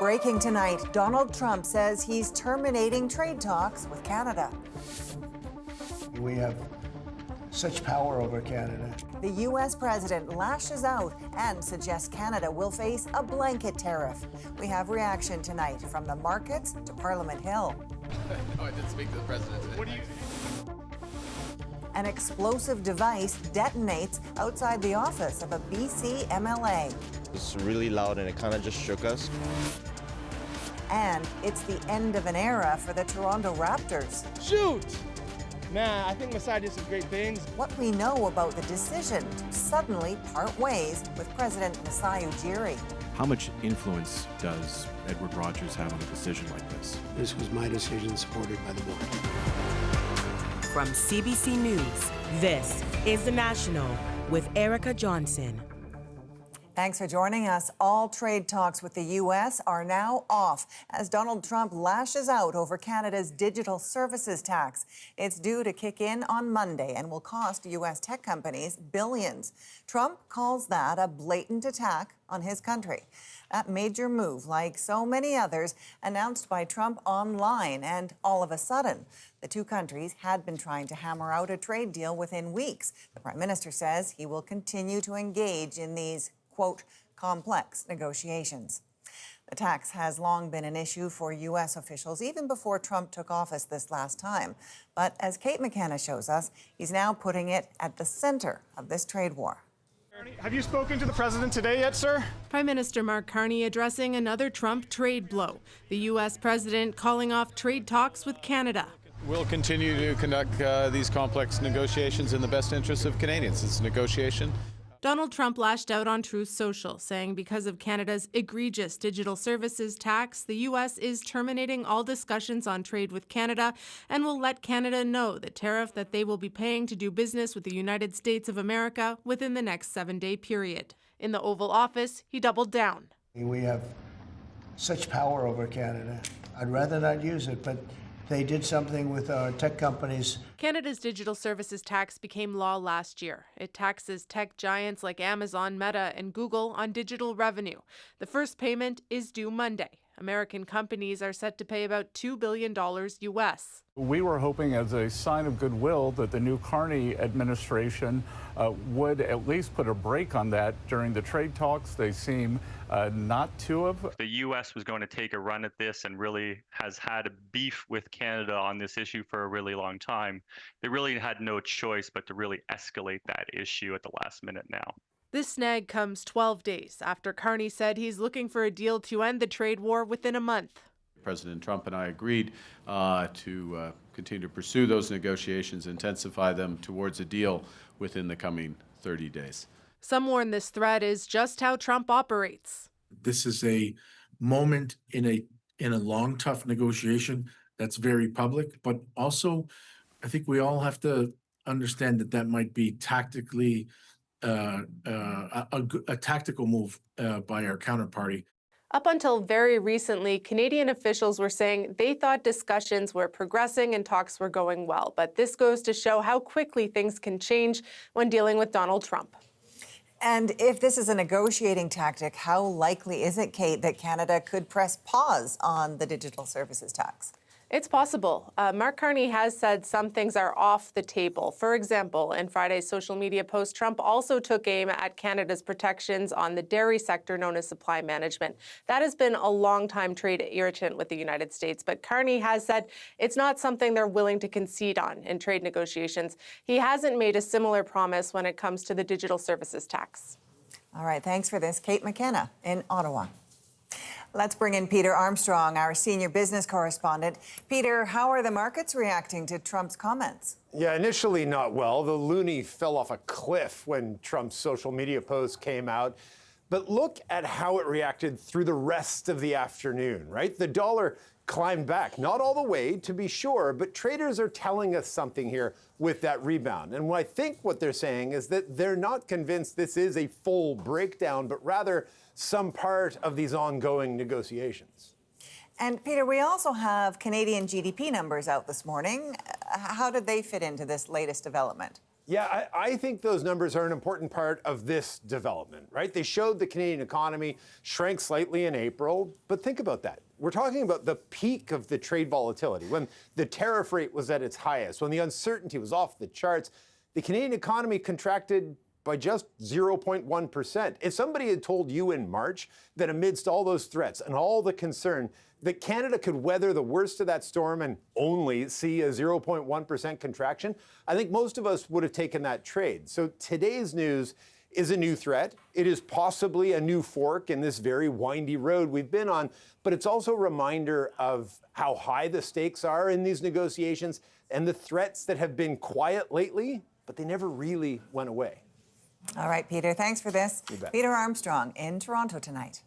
Breaking tonight, Donald Trump says he's terminating trade talks with Canada. We have such power over Canada. The U.S. president lashes out and suggests Canada will face a blanket tariff. We have reaction tonight from the markets to Parliament Hill. No, I didn't speak to the president today. What do you... An explosive device detonates outside the office of a BC MLA. It's really loud and it kind of just shook us. And it's the end of an era for the Toronto Raptors. Shoot! Man, I think Masai did some great things. What we know about the decision to suddenly part ways with President Masai Ujiiri. How much influence does Edward Rogers have on a decision like this? This was my decision, supported by the board. From CBC News, this is The National with Erica Johnson. Thanks for joining us. All trade talks with the U.S. are now off as Donald Trump lashes out over Canada's digital services tax. It's due to kick in on Monday and will cost U.S. tech companies billions. Trump calls that a blatant attack on his country. That major move, like so many others, announced by Trump online, and all of a sudden, the two countries had been trying to hammer out a trade deal within weeks. The Prime Minister says he will continue to engage in these quote, complex negotiations. The tax has long been an issue for U.S. officials, even before Trump took office this last time. But as Kate McKenna shows us, he's now putting it at the center of this trade war. Have you spoken to the president today yet, sir? Prime Minister Mark Carney addressing another Trump trade blow. The U.S. president calling off trade talks with Canada. We'll continue to conduct these complex negotiations in the best interests of Canadians. It's a negotiation. Donald Trump lashed out on Truth Social, saying because of Canada's egregious digital services tax, the U.S. is terminating all discussions on trade with Canada and will let Canada know the tariff that they will be paying to do business with the United States of America within the next 7-day period. In the Oval Office, he doubled down. We have such power over Canada. I'd rather not use it, but they did something with our tech companies. Canada's digital services tax became law last year. It taxes tech giants like Amazon, Meta, and Google on digital revenue. The first payment is due Monday. American companies are set to pay about $2 billion U.S. We were hoping as a sign of goodwill that the new Carney administration would at least put a break on that during the trade talks. They seem not to have. The U.S. was going to take a run at this and really has had a beef with Canada on this issue for a really long time. They really had no choice but to really escalate that issue at the last minute now. This snag comes 12 days after Carney said he's looking for a deal to end the trade war within a month. President Trump and I agreed to continue to pursue those negotiations, intensify them towards a deal within the coming 30 days. Some warn this threat is just how Trump operates. This is a moment in a long, tough negotiation that's very public, but also I think we all have to understand that that might be tactically a tactical move by our counterparty. Up until very recently, Canadian officials were saying they thought discussions were progressing and talks were going well. But this goes to show how quickly things can change when dealing with Donald Trump. And if this is a negotiating tactic, how likely is it, Kate, that Canada could press pause on the digital services tax? It's possible. Mark Carney has said some things are off the table. For example, in Friday's social media post, Trump also took aim at Canada's protections on the dairy sector known as supply management. That has been a long-time trade irritant with the United States, but Carney has said it's not something they're willing to concede on in trade negotiations. He hasn't made a similar promise when it comes to the digital services tax. All right, thanks for this. Kate McKenna in Ottawa. Let's bring in Peter Armstrong, our senior business correspondent. Peter, how are the markets reacting to Trump's comments? Yeah, initially not well. The loonie fell off a cliff when Trump's social media post came out. But look at how it reacted through the rest of the afternoon, right? The dollar climbed back, not all the way, to be sure, but traders are telling us something here with that rebound. And I think what they're saying is that they're not convinced this is a full breakdown, but rather some part of these ongoing negotiations. And Peter, we also have Canadian GDP numbers out this morning. How did they fit into this latest development? Yeah, I think those numbers are an important part of this development, right? They showed the Canadian economy shrank slightly in April, but think about that. We're talking about the peak of the trade volatility, when the tariff rate was at its highest, when the uncertainty was off the charts. The Canadian economy contracted by just 0.1%. If somebody had told you in March that amidst all those threats and all the concern, that Canada could weather the worst of that storm and only see a 0.1% contraction, I think most of us would have taken that trade. So today's news is a new threat. It is possibly a new fork in this very windy road we've been on, but it's also a reminder of how high the stakes are in these negotiations and the threats that have been quiet lately, but they never really went away. All right, Peter, thanks for this. Peter Armstrong in Toronto tonight.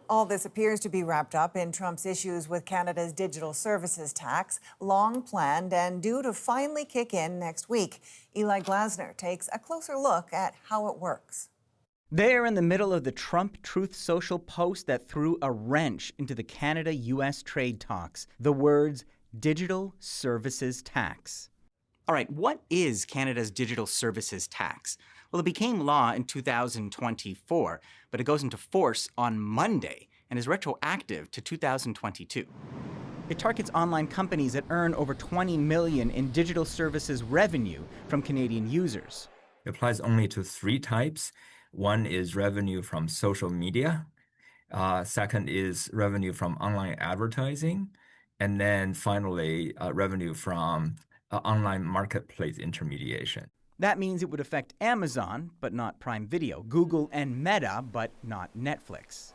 All this appears to be wrapped up in Trump's issues with Canada's digital services tax, long planned and due to finally kick in next week. Eli Glasner takes a closer look at how it works. They're in the middle of the Trump Truth Social post that threw a wrench into the Canada-U.S. trade talks. The words, digital services tax. All right, what is Canada's digital services tax? Well, it became law in 2024, but it goes into force on Monday and is retroactive to 2022. It targets online companies that earn over $20 million in digital services revenue from Canadian users. It applies only to three types. One is revenue from social media. Second is revenue from online advertising. And then finally, revenue from online marketplace intermediation. That means it would affect Amazon, but not Prime Video, Google and Meta, but not Netflix.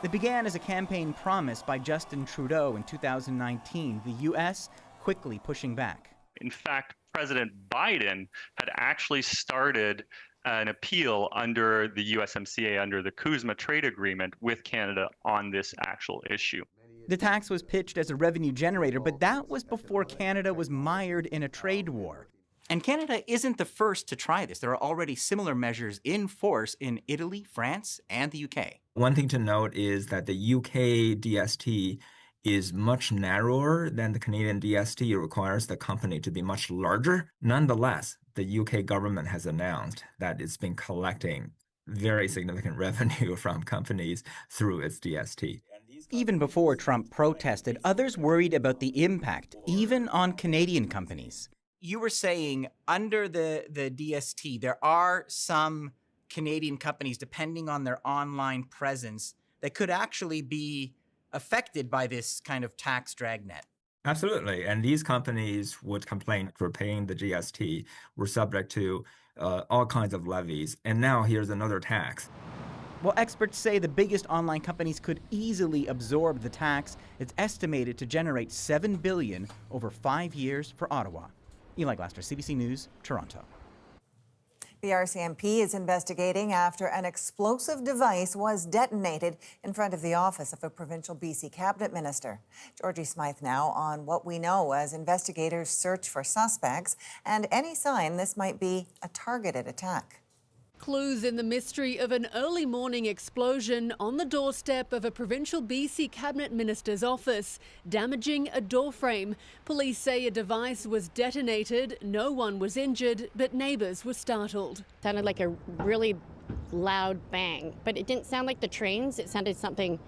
It began as a campaign promise by Justin Trudeau in 2019, the U.S. quickly pushing back. In fact, President Biden had actually started an appeal under the USMCA, under the CUSMA trade agreement with Canada on this actual issue. The tax was pitched as a revenue generator, but that was before Canada was mired in a trade war. And Canada isn't the first to try this. There are already similar measures in force in Italy, France, and the UK. One thing to note is that the UK DST is much narrower than the Canadian DST. It requires the company to be much larger. Nonetheless, the UK government has announced that it's been collecting very significant revenue from companies through its DST. Even before Trump protested, others worried about the impact, even on Canadian companies. You were saying under the DST, there are some Canadian companies, depending on their online presence, that could actually be affected by this kind of tax dragnet. Absolutely. And these companies would complain for paying the GST. We're subject to all kinds of levies. And now here's another tax. Well, experts say the biggest online companies could easily absorb the tax. It's estimated to generate $7 billion over 5 years for Ottawa. Eli Glasner, CBC News, Toronto. The RCMP is investigating after an explosive device was detonated in front of the office of a provincial BC cabinet minister. Georgie Smythe now on what we know as investigators search for suspects and any sign this might be a targeted attack. Clues in the mystery of an early morning explosion on the doorstep of a provincial BC cabinet minister's office, damaging a doorframe. Police say a device was detonated. No one was injured, but neighbours were startled. Sounded like a really loud bang, but it didn't sound like the trains. It sounded something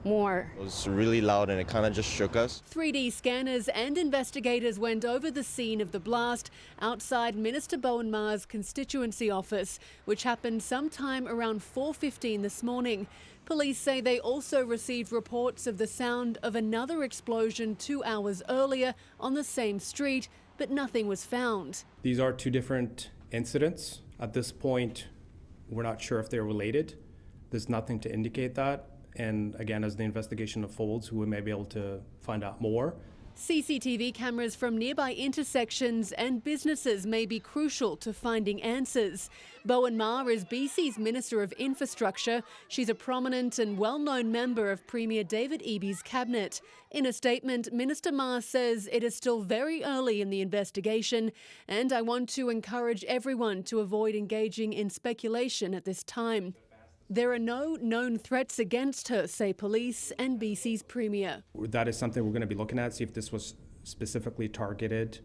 more. It was really loud and it kind of just shook us. 3D scanners and investigators went over the scene of the blast outside Minister Bowinn Ma's constituency office, which happened sometime around 4:15 this morning. Police say they also received reports of the sound of another explosion 2 hours earlier on the same street, but nothing was found. These are two different incidents. At this point, we're not sure if they're related. There's nothing to indicate that. And again, as the investigation unfolds, we may be able to find out more. CCTV cameras from nearby intersections and businesses may be crucial to finding answers. Bowinn Ma is BC's Minister of Infrastructure. She's a prominent and well-known member of Premier David Eby's cabinet. In a statement, Minister Ma says it is still very early in the investigation, and I want to encourage everyone to avoid engaging in speculation at this time. There are no known threats against her, say police and BC's Premier. That is something we're going to be looking at, see if this was specifically targeted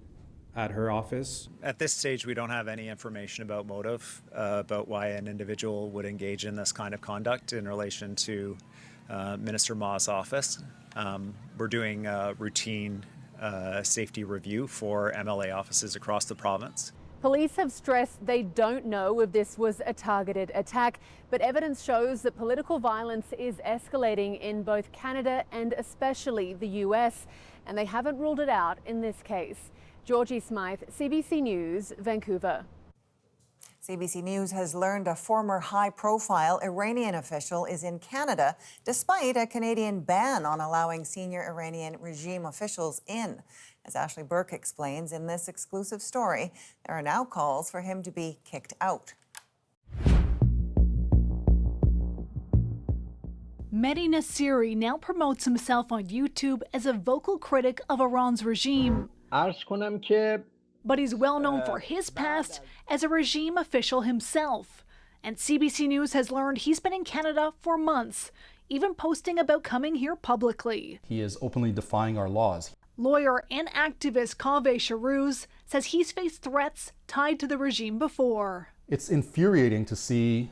at her office. At this stage, we don't have any information about motive, about why an individual would engage in this kind of conduct in relation to Minister Ma's office. We're doing a routine safety review for MLA offices across the province. Police have stressed they don't know if this was a targeted attack, but evidence shows that political violence is escalating in both Canada and especially the US, and they haven't ruled it out in this case. Georgie Smythe, CBC News, Vancouver. CBC News has learned a former high-profile Iranian official is in Canada despite a Canadian ban on allowing senior Iranian regime officials in. As Ashley Burke explains in this exclusive story, there are now calls for him to be kicked out. Mehdi Nassiri now promotes himself on YouTube as a vocal critic of Iran's regime. But he's well known for his past as a regime official himself. And CBC News has learned he's been in Canada for months, even posting about coming here publicly. He is openly defying our laws. Lawyer and activist Kaveh Shahruz says he's faced threats tied to the regime before. It's infuriating to see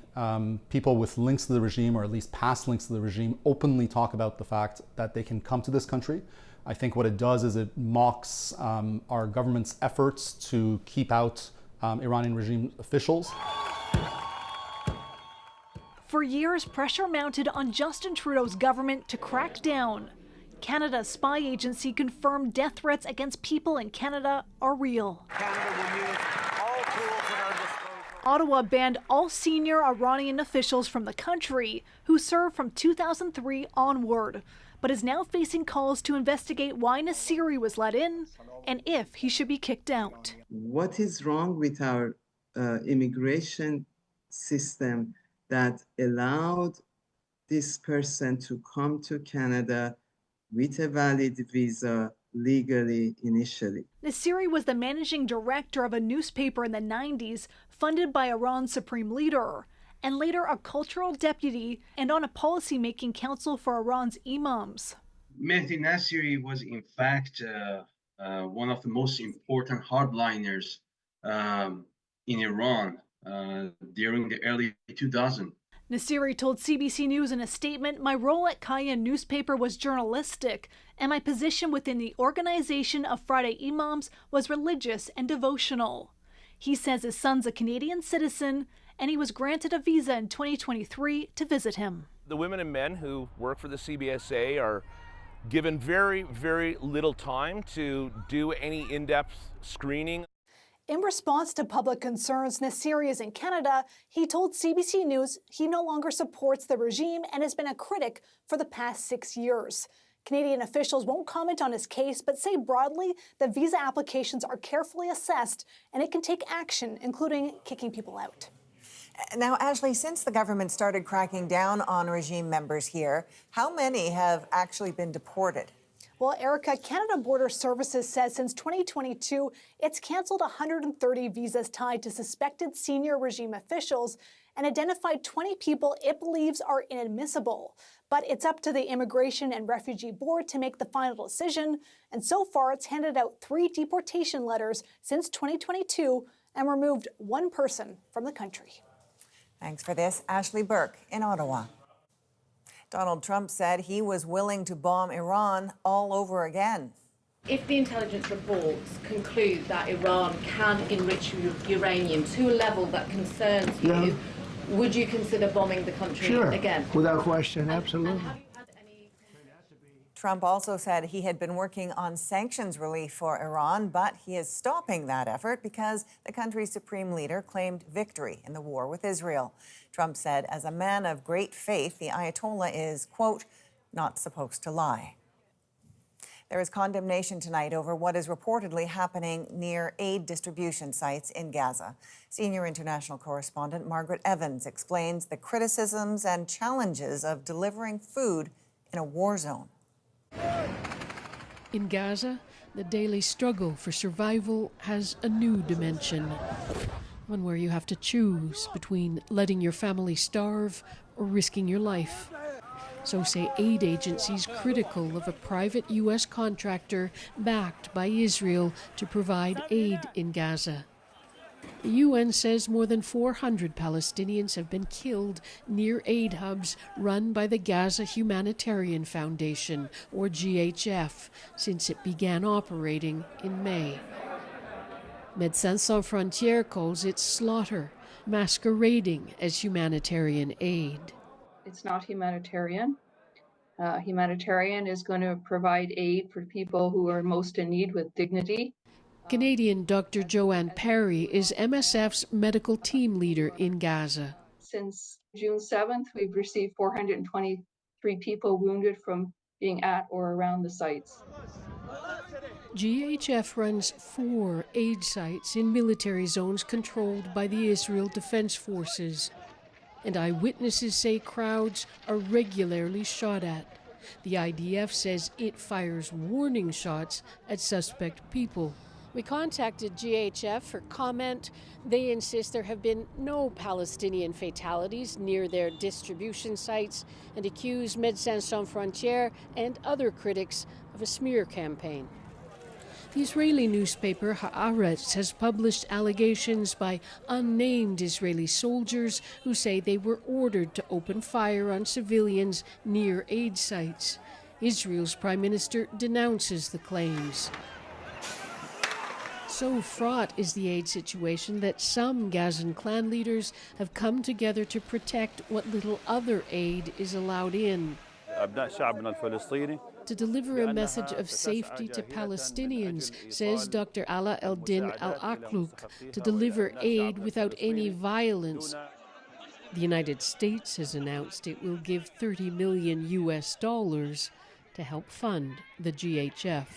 people with links to the regime, or at least past links to the regime, openly talk about the fact that they can come to this country. I think what it does is it mocks our government's efforts to keep out Iranian regime officials. For years, pressure mounted on Justin Trudeau's government to crack down. Canada's spy agency confirmed death threats against people in Canada are real. Ottawa banned all senior Iranian officials from the country who served from 2003 onward, but is now facing calls to investigate why Nassiri was let in and if he should be kicked out. What is wrong with our immigration system that allowed this person to come to Canada with a valid visa legally initially? Nassiri was the managing director of a newspaper in the 90s funded by Iran's supreme leader, and later a cultural deputy and on a policy-making council for Iran's imams. Mehdi Nassiri was in fact one of the most important hardliners in Iran during the early 2000s. Nassiri told CBC News in a statement, "My role at Cayenne newspaper was journalistic, and my position within the Organization of Friday Imams was religious and devotional." He says his son's a Canadian citizen, and he was granted a visa in 2023 to visit him. The women and men who work for the CBSA are given very, very little time to do any in-depth screening. In response to public concerns Nassiri is in Canada, he told CBC News he no longer supports the regime and has been a critic for the past 6 years. Canadian officials won't comment on his case, but say broadly that visa applications are carefully assessed and it can take action, including kicking people out. Now, Ashley, since the government started cracking down on regime members here, how many have actually been deported? Well, Erica, Canada Border Services says since 2022, it's canceled 130 visas tied to suspected senior regime officials and identified 20 people it believes are inadmissible. But it's up to the Immigration and Refugee Board to make the final decision. And so far, it's handed out 3 deportation letters since 2022 and removed 1 person from the country. Thanks for this, Ashley Burke in Ottawa. Donald Trump said he was willing to bomb Iran all over again. If the intelligence reports conclude that Iran can enrich uranium to a level that concerns you, would you consider bombing the country again? Without question, absolutely. Trump also said he had been working on sanctions relief for Iran, but he is stopping that effort because the country's supreme leader claimed victory in the war with Israel. Trump said, as a man of great faith, the Ayatollah is, quote, not supposed to lie. There is condemnation tonight over what is reportedly happening near aid distribution sites in Gaza. Senior international correspondent Margaret Evans explains the criticisms and challenges of delivering food in a war zone. In Gaza, the daily struggle for survival has a new dimension, one where you have to choose between letting your family starve or risking your life. So say aid agencies critical of a private U.S. contractor backed by Israel to provide aid in Gaza. The UN says more than 400 Palestinians have been killed near aid hubs run by the Gaza Humanitarian Foundation, or GHF, since it began operating in May. Médecins Sans Frontières calls it slaughter, masquerading as humanitarian aid. It's not humanitarian. Humanitarian is going to provide aid for people who are most in need with dignity. Canadian Dr. Joanne Perry is MSF's medical team leader in Gaza. Since June 7th, we've received 423 people wounded from being at or around the sites. GHF runs 4 aid sites in military zones controlled by the Israel Defense Forces. And eyewitnesses say crowds are regularly shot at. The IDF says it fires warning shots at suspect people. We contacted GHF for comment. They insist there have been no Palestinian fatalities near their distribution sites and accuse Médecins Sans Frontières and other critics of a smear campaign. The Israeli newspaper Haaretz has published allegations by unnamed Israeli soldiers who say they were ordered to open fire on civilians near aid sites. Israel's prime minister denounces the claims. So fraught is the aid situation that some Gazan clan leaders have come together to protect what little other aid is allowed in. To deliver a message of safety to Palestinians, says Dr. Ala El-Din Al-Akluk, to deliver aid without any violence. The United States has announced it will give $30 million to help fund the GHF.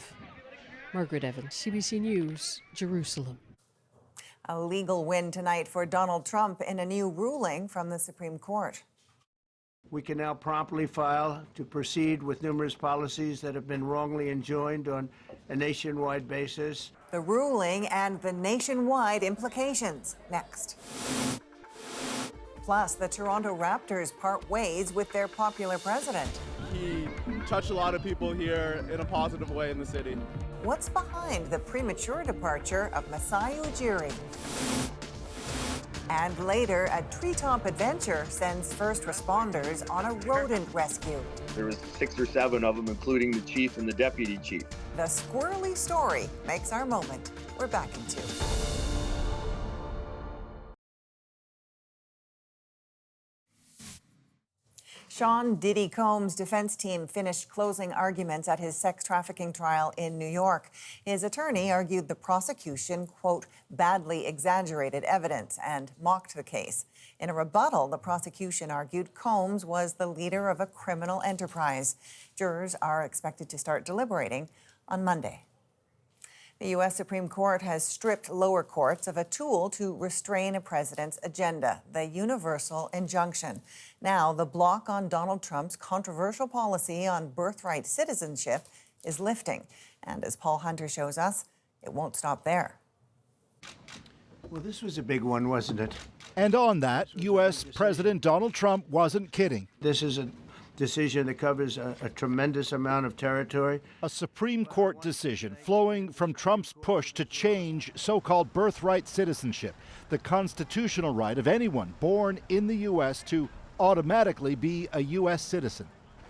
Margaret Evans, CBC News, Jerusalem. A legal win tonight for Donald Trump in a new ruling from the Supreme Court. We can now promptly file to proceed with numerous policies that have been wrongly enjoined on a nationwide basis. The ruling and the nationwide implications next. Plus, the Toronto Raptors part ways with their popular president. He touched a lot of people here in a positive way in the city. What's behind the premature departure of Masai Ujiri? And later, a treetop adventure sends first responders on a rodent rescue. There was 6 or 7 of them, including the chief and the deputy chief. The squirrely story makes our moment. We're back in 2. Sean Diddy Combs' defense team finished closing arguments at his sex trafficking trial in New York. His attorney argued the prosecution, quote, badly exaggerated evidence and mocked the case. In a rebuttal, the prosecution argued Combs was the leader of a criminal enterprise. Jurors are expected to start deliberating on Monday. The U.S. Supreme Court has stripped lower courts of a tool to restrain a president's agenda, the universal injunction. Now, the block on Donald Trump's controversial policy on birthright citizenship is lifting. And as Paul Hunter shows us, it won't stop there. Well, this was a big one, wasn't it? And on that, U.S. President Donald Trump wasn't kidding. This is a decision that covers a tremendous amount of territory. A Supreme Court decision flowing from Trump's push to change so-called birthright citizenship, the constitutional right of anyone born in the U.S. to automatically be a U.S. citizen.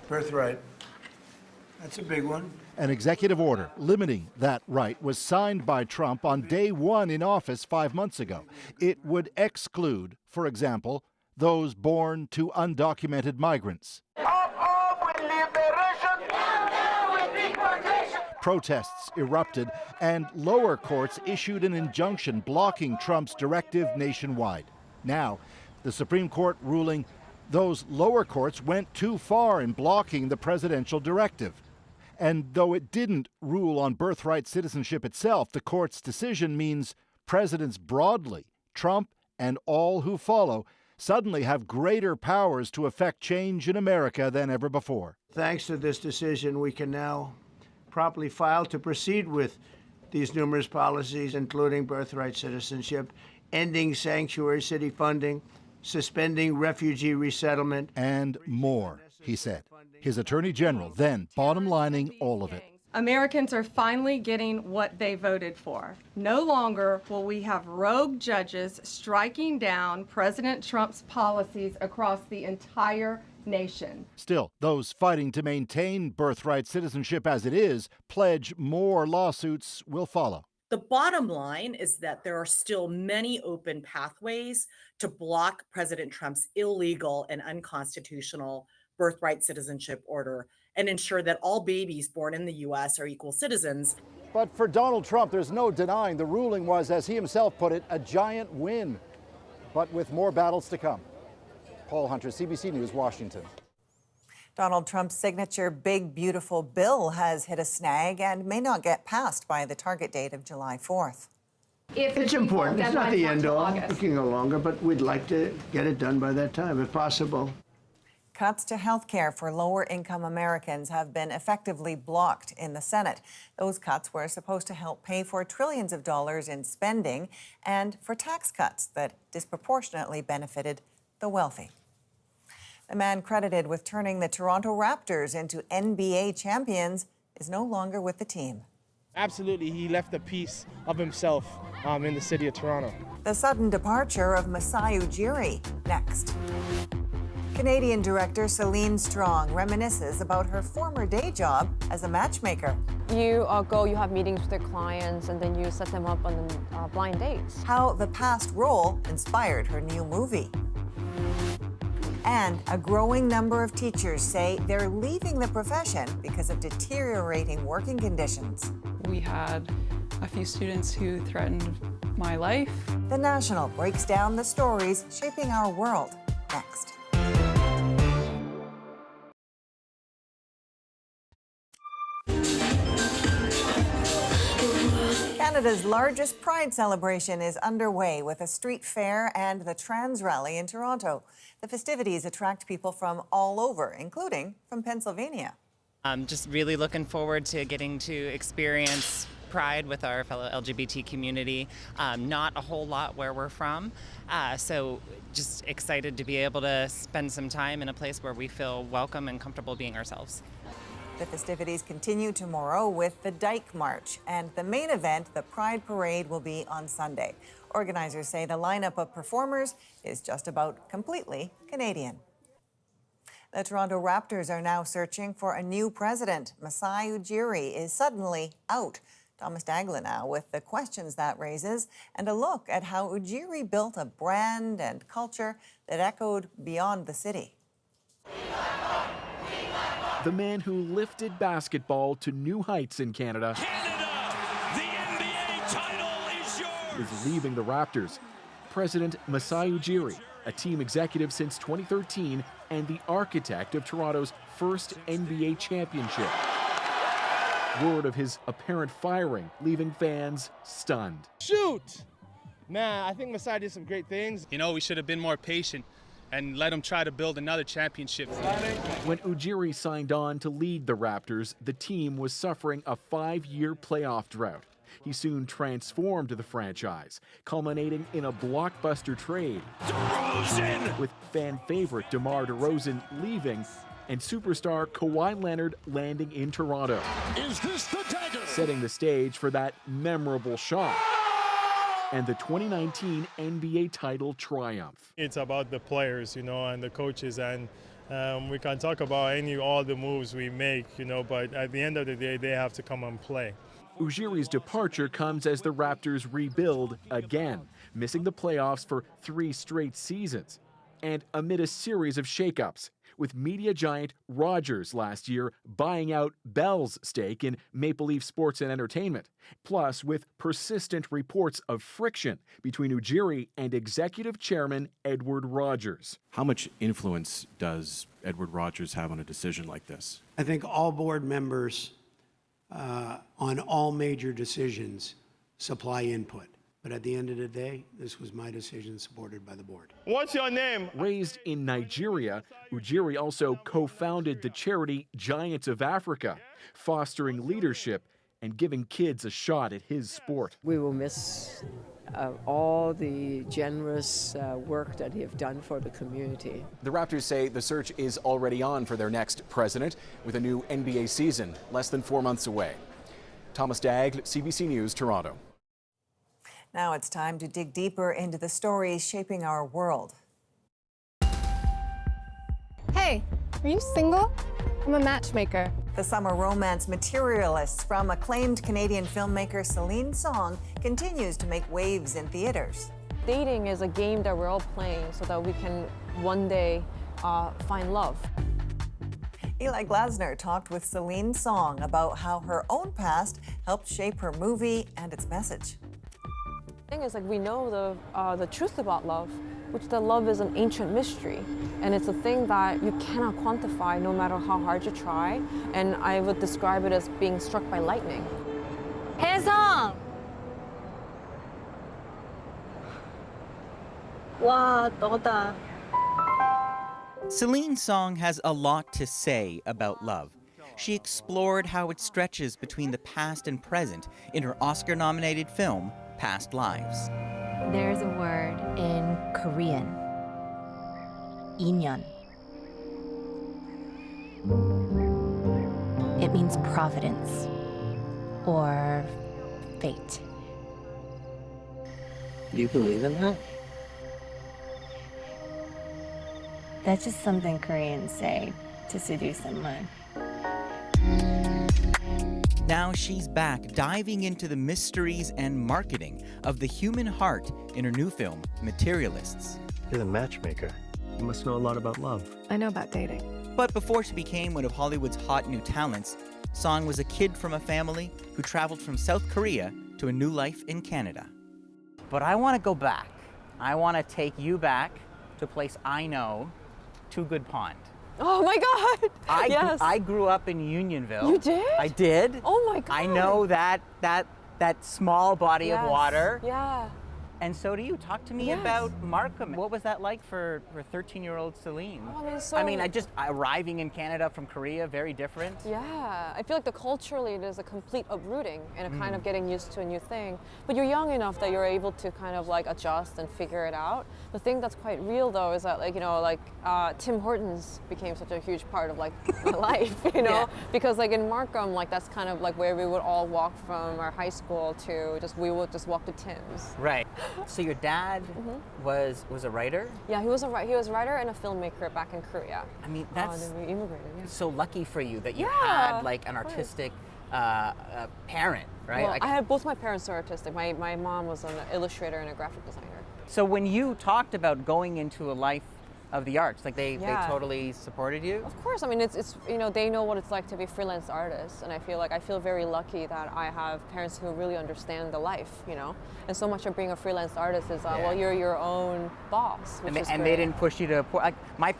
Birthright. That's a big one. An executive order limiting that right was signed by Trump on day 1 in office 5 months ago. It would exclude, for example, those born to undocumented migrants. Protests erupted, and lower courts issued an injunction blocking Trump's directive nationwide. Now, the Supreme Court ruling those lower courts went too far in blocking the presidential directive. And though it didn't rule on birthright citizenship itself, the court's decision means presidents broadly, Trump and all who follow, suddenly have greater powers to effect change in America than ever before. Thanks to this decision, we can now promptly file to proceed with these numerous policies, including birthright citizenship, ending sanctuary city funding, suspending refugee resettlement, and more, he said. His attorney general then bottom lining all of it. Americans are finally getting what they voted for. No longer will we have rogue judges striking down President Trump's policies across the entire nation. Still, those fighting to maintain birthright citizenship as it is pledge more lawsuits will follow. The bottom line is that there are still many open pathways to block President Trump's illegal and unconstitutional birthright citizenship order and ensure that all babies born in the U.S. are equal citizens. But for Donald Trump, there's no denying the ruling was, as he himself put it, a giant win. But with more battles to come. Paul Hunter, CBC News, Washington. Donald Trump's signature Big Beautiful Bill has hit a snag and may not get passed by the target date of July 4th. It's important. It's not the end all. It can go longer, but we'd like to get it done by that time, if possible. Cuts to health care for lower-income Americans have been effectively blocked in the Senate. Those cuts were supposed to help pay for trillions of dollars in spending and for tax cuts that disproportionately benefited the wealthy. The man credited with turning the Toronto Raptors into NBA champions is no longer with the team. Absolutely, he left a piece of himself in the city of Toronto. The sudden departure of Masai Ujiri next. Canadian director Celine Song reminisces about her former day job as a matchmaker. You you have meetings with their clients, and then you set them up on blind dates. How the past role inspired her new movie. And a growing number of teachers say they're leaving the profession because of deteriorating working conditions. We had a few students who threatened my life. The National breaks down the stories shaping our world next. Canada's largest Pride celebration is underway with a street fair and the Trans Rally in Toronto. The festivities attract people from all over, including from Pennsylvania. I'm just really looking forward to getting to experience Pride with our fellow LGBT community. Not a whole lot where we're from, so just excited to be able to spend some time in a place where we feel welcome and comfortable being ourselves. The festivities continue tomorrow with the Dyke March, and the main event, the Pride Parade, will be on Sunday. Organizers say the lineup of performers is just about completely Canadian. The Toronto Raptors are now searching for a new president. Masai Ujiri is suddenly out. Thomas Dagla now with the questions that raises and a look at how Ujiri built a brand and culture that echoed beyond the city. The man who lifted basketball to new heights in Canada, the NBA title is yours, is leaving the Raptors. President Masai Ujiri, a team executive since 2013 and the architect of Toronto's first NBA championship. Word of his apparent firing, leaving fans stunned. Shoot! Man, I think Masai did some great things. You know, we should have been more patient and let him try to build another championship. When Ujiri signed on to lead the Raptors, the team was suffering a 5-year playoff drought. He soon transformed the franchise, culminating in a blockbuster trade. DeRozan! With fan favorite DeMar DeRozan leaving and superstar Kawhi Leonard landing in Toronto. Is this the dagger? Setting the stage for that memorable shot and the 2019 NBA title triumph. It's about the players, you know, and the coaches, and we can talk about all the moves we make, you know, but at the end of the day, they have to come and play. Ujiri's departure comes as the Raptors rebuild again, missing the playoffs for 3 straight seasons, and amid a series of shakeups, with media giant Rogers last year buying out Bell's stake in Maple Leaf Sports and Entertainment, plus with persistent reports of friction between Ujiri and executive chairman Edward Rogers. How much influence does Edward Rogers have on a decision like this? I think all board members on all major decisions supply input. But at the end of the day, this was my decision supported by the board. What's your name? Raised in Nigeria, Ujiri also co-founded the charity Giants of Africa, fostering leadership and giving kids a shot at his sport. We will miss all the generous work that he have done for the community. The Raptors say the search is already on for their next president, with a new NBA season less than 4 months away. Thomas Dagg, CBC News, Toronto. Now it's time to dig deeper into the stories shaping our world. Hey, are you single? I'm a matchmaker. The summer romance Materialists from acclaimed Canadian filmmaker Celine Song continues to make waves in theaters. Dating is a game that we're all playing so that we can one day find love. Eli Glasner talked with Celine Song about how her own past helped shape her movie and its message. The thing is, like, we know the truth about love, which that love is an ancient mystery, and it's a thing that you cannot quantify no matter how hard you try, and I would describe it as being struck by lightning. 혜성! 와, 너다. Celine Song has a lot to say about love. She explored how it stretches between the past and present in her Oscar-nominated film, Past Lives. There's a word in Korean, 인연. It means providence or fate. Do you believe in that? That's just something Koreans say to seduce someone. Now she's back, diving into the mysteries and marketing of the human heart in her new film, Materialists. You're the matchmaker. You must know a lot about love. I know about dating. But before she became one of Hollywood's hot new talents, Song was a kid from a family who traveled from South Korea to a new life in Canada. But I want to go back. I want to take you back to a place I know, Two Good Pond. Oh my God! Yes. I grew up in Unionville. You did? I did. Oh my God! I know that small body of water. Yeah. And so do you. Talk to me about Markham. What was that like for 13-year-old Celine? Oh, I mean, arriving in Canada from Korea, very different. Yeah, I feel like culturally there's a complete uprooting and a kind of getting used to a new thing. But you're young enough that you're able to kind of like adjust and figure it out. The thing that's quite real though is that Tim Hortons became such a huge part of like my life, Yeah. because like in Markham, like that's kind of like where we would all walk from our high school to we would just walk to Tim's. Right. So your dad was a writer? Yeah, he was a writer and a filmmaker back in Korea. I mean, that's then we immigrated. Yeah. so lucky for you that you had like an artistic parent, right? Well, I had both my parents are artistic. My mom was an illustrator and a graphic designer. So when you talked about going into a life of the arts, like they totally supported you? Of course. I mean, it's they know what it's like to be freelance artists, and I feel very lucky that I have parents who really understand the life, And so much of being a freelance artist is well, you're your own boss, which is and great. they didn't push you to like my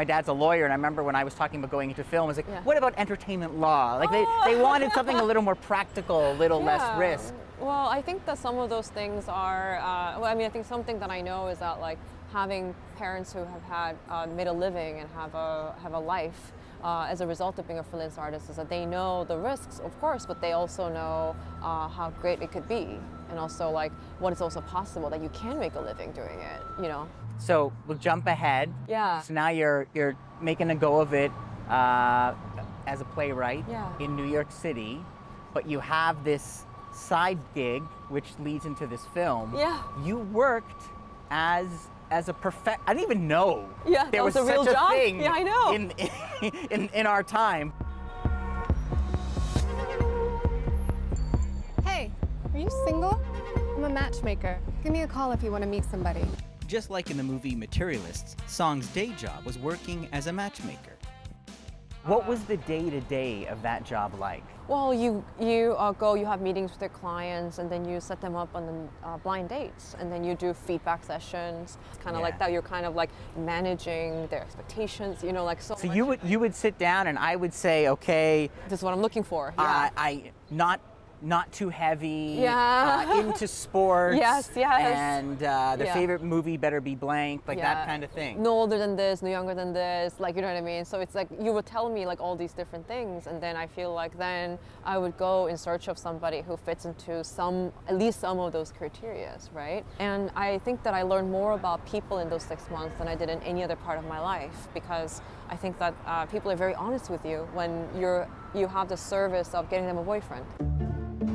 dad's a lawyer, and I remember when I was talking about going into film, I was like, what about entertainment law? Like they wanted something a little more practical, a little less risk. Well, I think that some of those things are. I think something that I know is that like having parents who have had made a living and have a life as a result of being a freelance artist is that they know the risks, of course, but they also know how great it could be, and also like what is also possible that you can make a living doing it. So we'll jump ahead. Yeah. So now you're making a go of it as a playwright in New York City, but you have this side gig which leads into this film. Yeah. You worked as a I didn't even know there was a real such a job. thing Yeah, I know. in our time. Hey, are you single? I'm a matchmaker. Give me a call if you want to meet somebody. Just like in the movie Materialists, Song's day job was working as a matchmaker. What was the day-to-day of that job like? Well, you go, you have meetings with your clients, and then you set them up on the blind dates, and then you do feedback sessions. It's kind of like that. You're kind of like managing their expectations, so. So you would sit down, and I would say, okay, this is what I'm looking for. I not not too heavy, Yeah. into sports. Yes. And the Yeah. favorite movie better be blank, like Yeah. that kind of thing. No older than this, no younger than this, like, you know what I mean? So it's like you would tell me like all these different things, and then I feel like then I would go in search of somebody who fits into at least some of those criteria, right? And I think that I learned more about people in those 6 months than I did in any other part of my life, because I think that people are very honest with you when you have the service of getting them a boyfriend.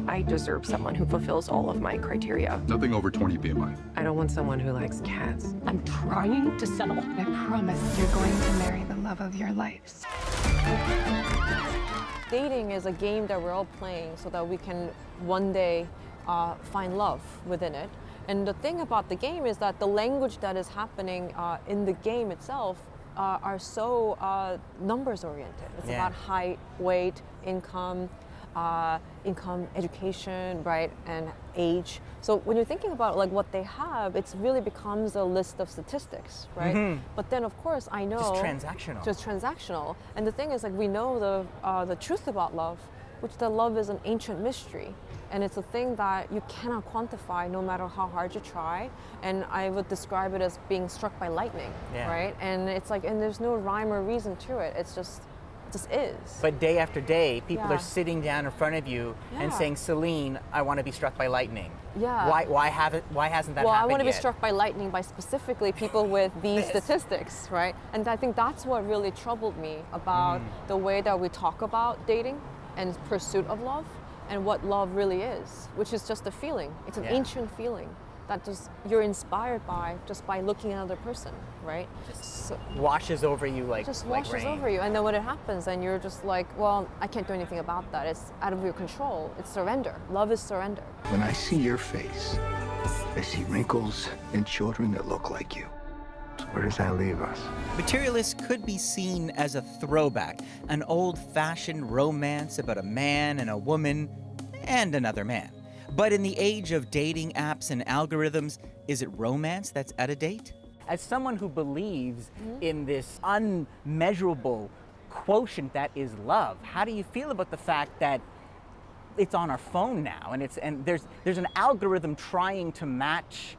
I deserve someone who fulfills all of my criteria. Nothing over 20 BMI. I don't want someone who likes cats. I'm trying to settle. I promise you're going to marry the love of your life. Dating is a game that we're all playing so that we can one day find love within it. And the thing about the game is that the language that is happening in the game itself are so numbers oriented. It's about height, weight, income, education, right, and age. So when you're thinking about like what they have, it really becomes a list of statistics, right? Mhm. But then of course I know Just transactional. Just transactional. And the thing is, like, we know the truth about love, which that love is an ancient mystery. And it's a thing that you cannot quantify no matter how hard you try. And I would describe it as being struck by lightning, right? And it's like, and there's no rhyme or reason to it. It just is. But day after day, people Yeah. are sitting down in front of you and Yeah. saying, Celine, I want to be struck by lightning. Yeah. Why hasn't that Well, happened I want to be yet? struck by lightning by specifically people with these statistics, right? And I think that's what really troubled me about the way that we talk about dating and pursuit of love and what love really is, which is just a feeling. It's an ancient feeling that just you're inspired by just by looking at another person, right? So, Washes over you like just like washes rain. over you, and then when it happens, then you're just like, well, I can't do anything about that. It's out of your control. It's surrender. Love is surrender. When I see your face, I see wrinkles and children that look like you. So where does that leave us? Materialist could be seen as a throwback, an old-fashioned romance about a man and a woman and another man. But in the age of dating apps and algorithms, is it romance that's out of date? As someone who believes in this unmeasurable quotient that is love, how do you feel about the fact that it's on our phone now and there's an algorithm trying to match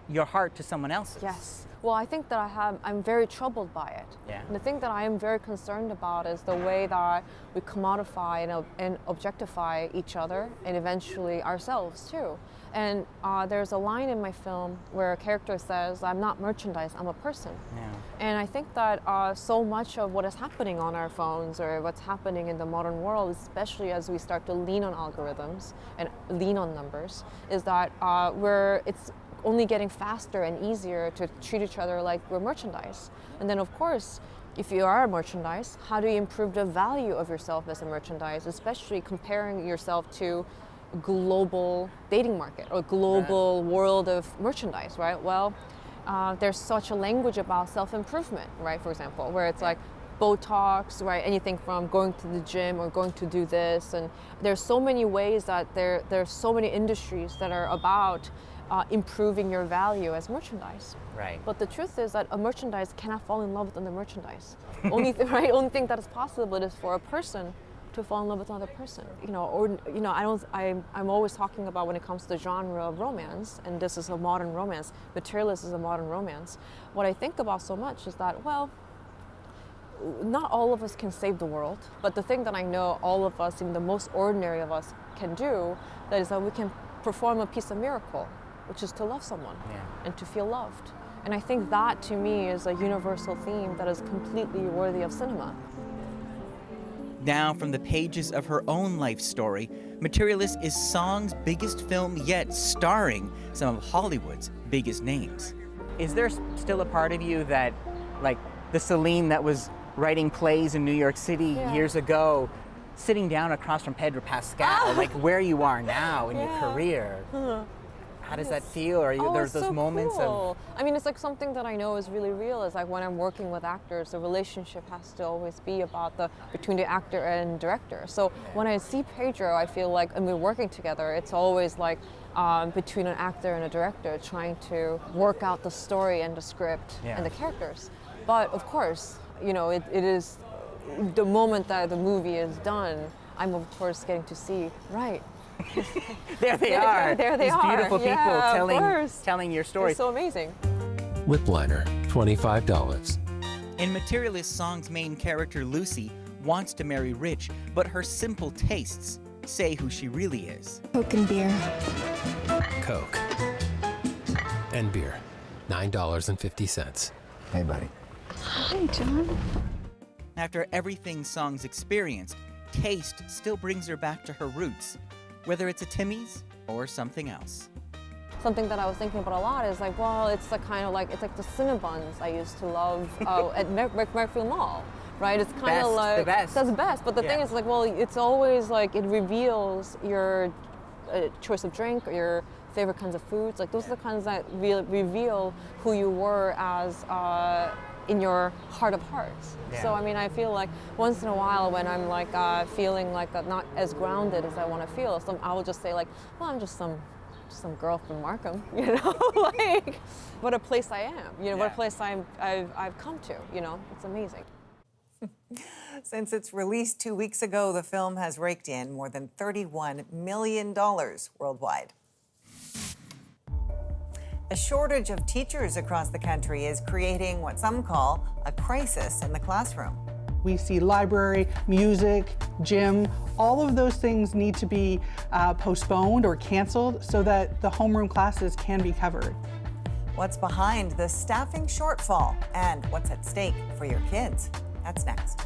your heart to someone else's? Yes. Well, I think that I'm very troubled by it. Yeah. And the thing that I am very concerned about is the way that we commodify and objectify each other and eventually ourselves too. And there's a line in my film where a character says, I'm not merchandise, I'm a person. Yeah. And I think that so much of what is happening on our phones or what's happening in the modern world, especially as we start to lean on algorithms and lean on numbers, is that it's only getting faster and easier to treat each other like we're merchandise. And then of course, if you are a merchandise, how do you improve the value of yourself as a merchandise, especially comparing yourself to a global dating market or global world of merchandise, right? Well, there's such a language about self-improvement, right? For example, where it's like Botox, right? Anything from going to the gym or going to do this. And there's so many ways that there's so many industries that are about improving your value as merchandise. Right. But the truth is that a merchandise cannot fall in love with another merchandise. Only thing that is possible is for a person to fall in love with another person. I'm always talking about when it comes to the genre of romance, and this is a modern romance, materialist is a modern romance. What I think about so much is that, well, not all of us can save the world, but the thing that I know all of us, even the most ordinary of us, can do, that is that we can perform a piece of miracle, which is to love someone and to feel loved. And I think that, to me, is a universal theme that is completely worthy of cinema. Now, from the pages of her own life story, Materialist is Song's biggest film yet, starring some of Hollywood's biggest names. Is there still a part of you that, like the Celine that was writing plays in New York City years ago, sitting down across from Pedro Pascal, like where you are now in your career? How does that feel? Or there's those moments of... I mean, it's like something that I know is really real. It's like when I'm working with actors, the relationship has to always be about between the actor and director. So when I see Pedro, I feel like, and we're working together, it's always like between an actor and a director trying to work out the story and the script and the characters. But of course, it is the moment that the movie is done, I'm of course getting to see, right, There they are. There they These are. beautiful people Yeah, of course. telling your story. It's so amazing. Lip liner, $25. In Materialist Song's main character, Lucy, wants to marry rich, but her simple tastes say who she really is. Coke and beer. Coke and beer, $9.50. Hey, buddy. Hi, John. After everything Song's experienced, taste still brings her back to her roots, whether it's a Timmy's or something else. Something that I was thinking about a lot is like, well, it's the kind of like, it's like the Cinnabons I used to love at Merrifield Mall, right? It's kind of like, the best. That's the best. But the thing is like, well, it's always like, it reveals your choice of drink or your favorite kinds of foods. Like those are the kinds that reveal who you were as in your heart of hearts. Yeah. So I mean, I feel like once in a while when I'm like feeling like not as grounded as I want to feel, so I will just say like, well, I'm just some girl from Markham, you know, like what a place I am, you know, what a place I've come to, you know, it's amazing. Since its release 2 weeks ago, the film has raked in more than $31 million worldwide. A shortage of teachers across the country is creating what some call a crisis in the classroom. We see library, music, gym, all of those things need to be postponed or canceled so that the homeroom classes can be covered. What's behind the staffing shortfall and what's at stake for your kids? That's next.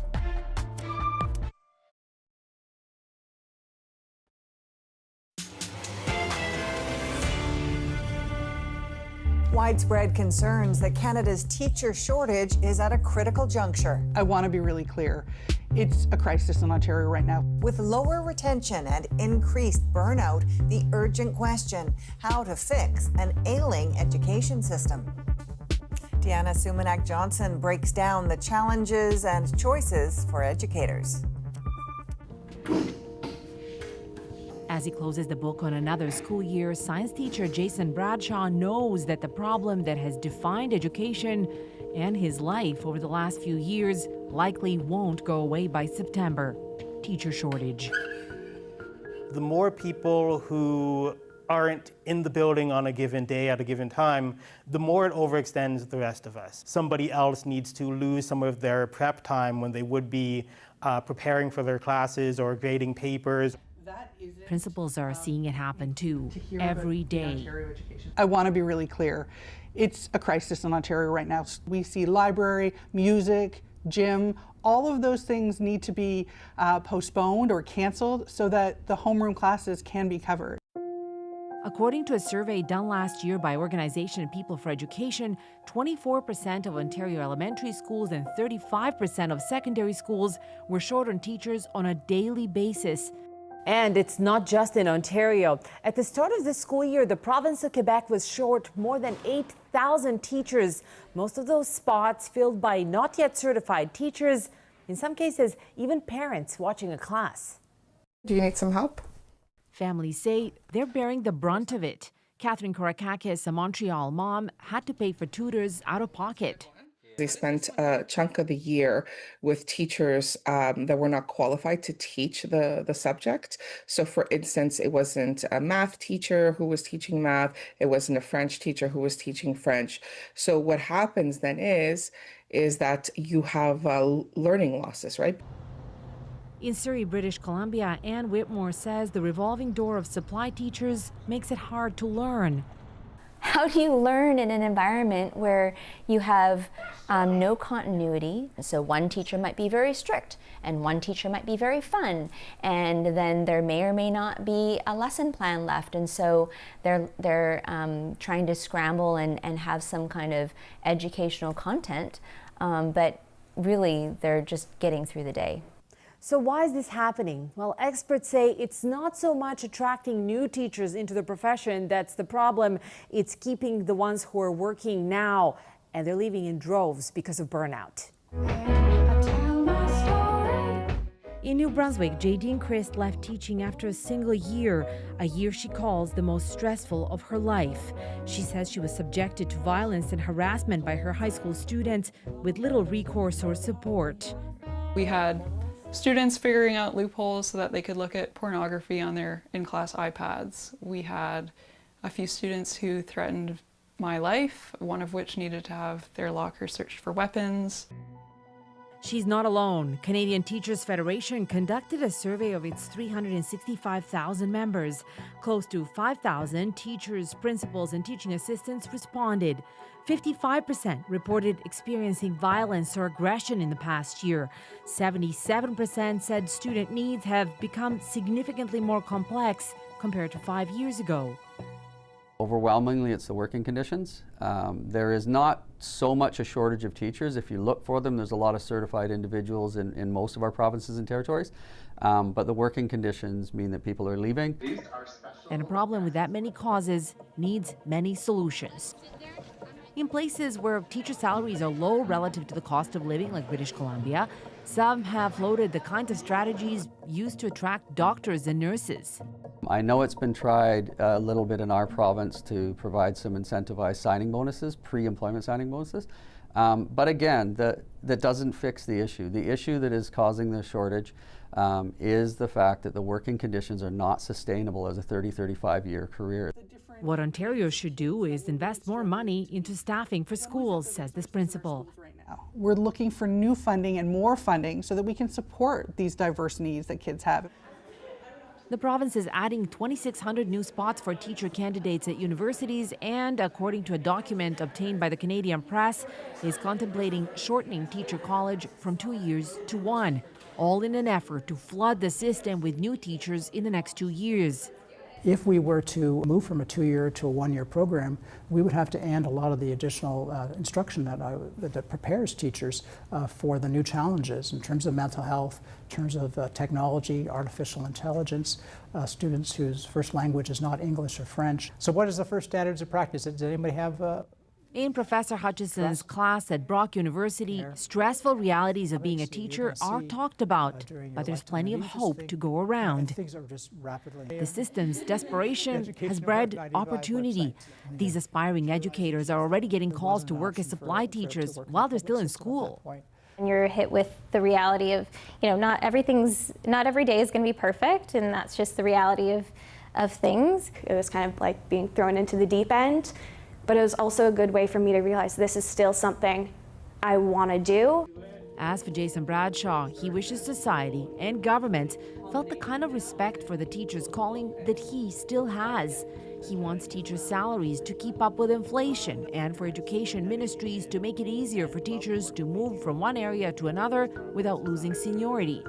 Widespread concerns that Canada's teacher shortage is at a critical juncture. I want to be really clear. It's a crisis in Ontario right now. With lower retention and increased burnout, the urgent question, how to fix an ailing education system. Deanna Sumanak-Johnson breaks down the challenges and choices for educators. As he closes the book on another school year, science teacher Jason Bradshaw knows that the problem that has defined education and his life over the last few years likely won't go away by September. Teacher shortage. The more people who aren't in the building on a given day at a given time, the more it overextends the rest of us. Somebody else needs to lose some of their prep time when they would be preparing for their classes or grading papers. Principals are seeing it happen too, every day. I want to be really clear. It's a crisis in Ontario right now. We see library, music, gym, all of those things need to be postponed or canceled so that the homeroom classes can be covered. According to a survey done last year by Organization People for Education, 24% of Ontario elementary schools and 35% of secondary schools were short on teachers on a daily basis. And it's not just in Ontario. At the start of the school year, the province of Quebec was short more than 8,000 teachers. Most of those spots filled by not yet certified teachers, in some cases, even parents watching a class. Do you need some help? Families say they're bearing the brunt of it. Catherine Korakakis, a Montreal mom, had to pay for tutors out of pocket. They spent a chunk of the year with teachers that were not qualified to teach the subject. So for instance, it wasn't a math teacher who was teaching math. It wasn't a French teacher who was teaching French. So what happens then is that you have learning losses, right? In Surrey, British Columbia, Anne Whitmore says the revolving door of supply teachers makes it hard to learn. How do you learn in an environment where you have no continuity? So one teacher might be very strict and one teacher might be very fun, and then there may or may not be a lesson plan left, and so they're trying to scramble and have some kind of educational content, but really they're just getting through the day. So why is this happening? Well, experts say it's not so much attracting new teachers into the profession that's the problem. It's keeping the ones who are working now, and they're leaving in droves because of burnout. In New Brunswick, Jadine Christ left teaching after a single year, a year she calls the most stressful of her life. She says she was subjected to violence and harassment by her high school students with little recourse or support. We had Students figuring out loopholes so that they could look at pornography on their in-class iPads. We had a few students who threatened my life, one of which needed to have their locker searched for weapons. She's not alone. Canadian Teachers Federation conducted a survey of its 365,000 members. Close to 5,000 teachers, principals, and teaching assistants responded. 55% reported experiencing violence or aggression in the past year. 77% said student needs have become significantly more complex compared to 5 years ago. Overwhelmingly, it's the working conditions. There is not so much a shortage of teachers. If you look for them, there's a lot of certified individuals in most of our provinces and territories. But the working conditions mean that people are leaving. And a problem with that many causes needs many solutions. In places where teacher salaries are low relative to the cost of living, like British Columbia, some have floated the kinds of strategies used to attract doctors and nurses. I know it's been tried a little bit in our province to provide some incentivized signing bonuses, pre-employment signing bonuses. But again, that doesn't fix the issue. The issue that is causing the shortage is the fact that the working conditions are not sustainable as a 35-year career. What Ontario should do is invest more money into staffing for schools, says this principal. We're looking for new funding and more funding so that we can support these diverse needs that kids have. The province is adding 2,600 new spots for teacher candidates at universities and, according to a document obtained by the Canadian Press, is contemplating shortening teacher college from 2 years to 1, all in an effort to flood the system with new teachers in the next 2 years. If we were to move from a 2-year to a 1-year program, we would have to end a lot of the additional instruction that prepares teachers for the new challenges in terms of mental health, in terms of technology, artificial intelligence, students whose first language is not English or French. So what is the first standards of practice? Does anybody have In Professor Hutchison's class at Brock University, stressful realities of being a teacher are talked about, but there's plenty of hope to go around. The system's desperation has bred opportunity. These aspiring educators are already getting calls to work as supply teachers while they're still in school. And you're hit with the reality of, not every day is going to be perfect, and that's just the reality of things. It was kind of like being thrown into the deep end. But it was also a good way for me to realize this is still something I want to do. As for Jason Bradshaw, he wishes society and government felt the kind of respect for the teacher's calling that he still has. He wants teachers' salaries to keep up with inflation and for education ministries to make it easier for teachers to move from one area to another without losing seniority.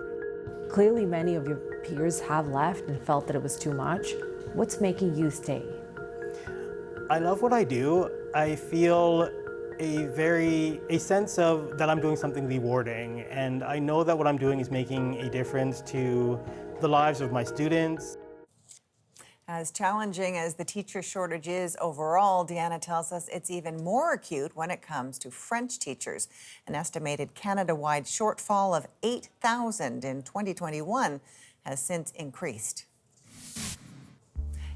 Clearly, many of your peers have left and felt that it was too much. What's making you stay? I love what I do. I feel a sense of that I'm doing something rewarding, and I know that what I'm doing is making a difference to the lives of my students. As challenging as the teacher shortage is overall, Deanna tells us it's even more acute when it comes to French teachers. An estimated Canada-wide shortfall of 8,000 in 2021 has since increased.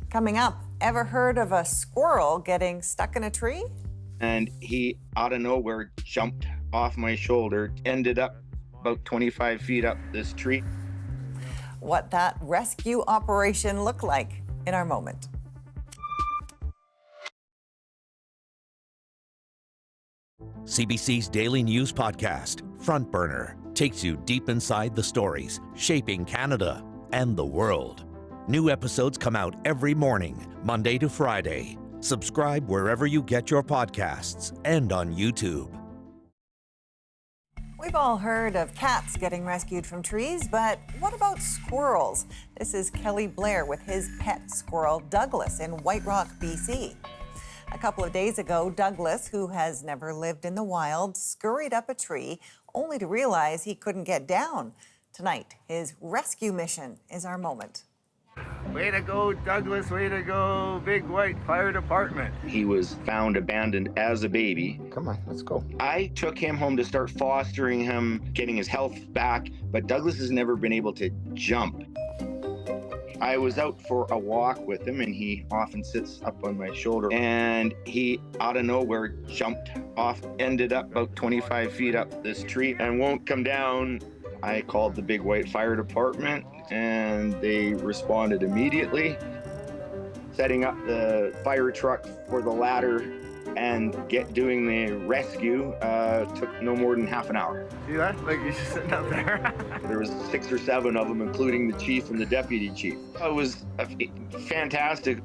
Coming up, ever heard of a squirrel getting stuck in a tree? And he, out of nowhere, jumped off my shoulder, ended up about 25 feet up this tree. What that rescue operation looked like in our moment. CBC's daily news podcast, Front Burner, takes you deep inside the stories shaping Canada and the world. New episodes come out every morning, Monday to Friday. Subscribe wherever you get your podcasts and on YouTube. We've all heard of cats getting rescued from trees, but what about squirrels? This is Kelly Blair with his pet squirrel, Douglas, in White Rock, BC. A couple of days ago, Douglas, who has never lived in the wild, scurried up a tree only to realize he couldn't get down. Tonight, his rescue mission is our moment. Way to go, Douglas, way to go, Big White Fire Department. He was found abandoned as a baby. Come on, let's go. I took him home to start fostering him, getting his health back, but Douglas has never been able to jump. I was out for a walk with him, and he often sits up on my shoulder, and he, out of nowhere, jumped off, ended up about 25 feet up this tree and won't come down. I called the Big White Fire Department and they responded immediately. Setting up the fire truck for the ladder and doing the rescue took no more than half an hour. See that? Like he's just sitting up there. There was 6 or 7 of them, including the chief and the deputy chief. It was fantastic.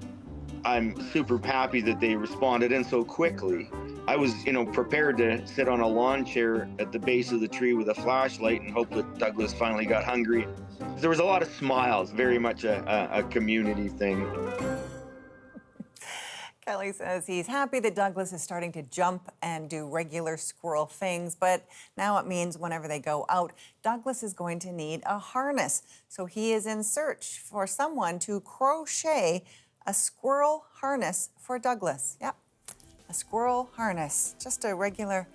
I'm super happy that they responded in so quickly. I was, prepared to sit on a lawn chair at the base of the tree with a flashlight and hope that Douglas finally got hungry. There was a lot of smiles, very much a community thing. Kelly says he's happy that Douglas is starting to jump and do regular squirrel things, but now it means whenever they go out, Douglas is going to need a harness. So he is in search for someone to crochet a squirrel harness for Douglas. Yep, a squirrel harness, just a regular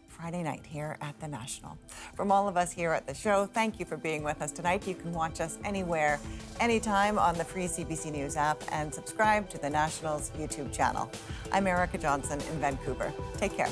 Friday night here at the National. From all of us here at the show, thank you for being with us tonight. You can watch us anywhere, anytime on the free CBC News app and subscribe to the National's YouTube channel. I'm Erica Johnson in Vancouver. Take care.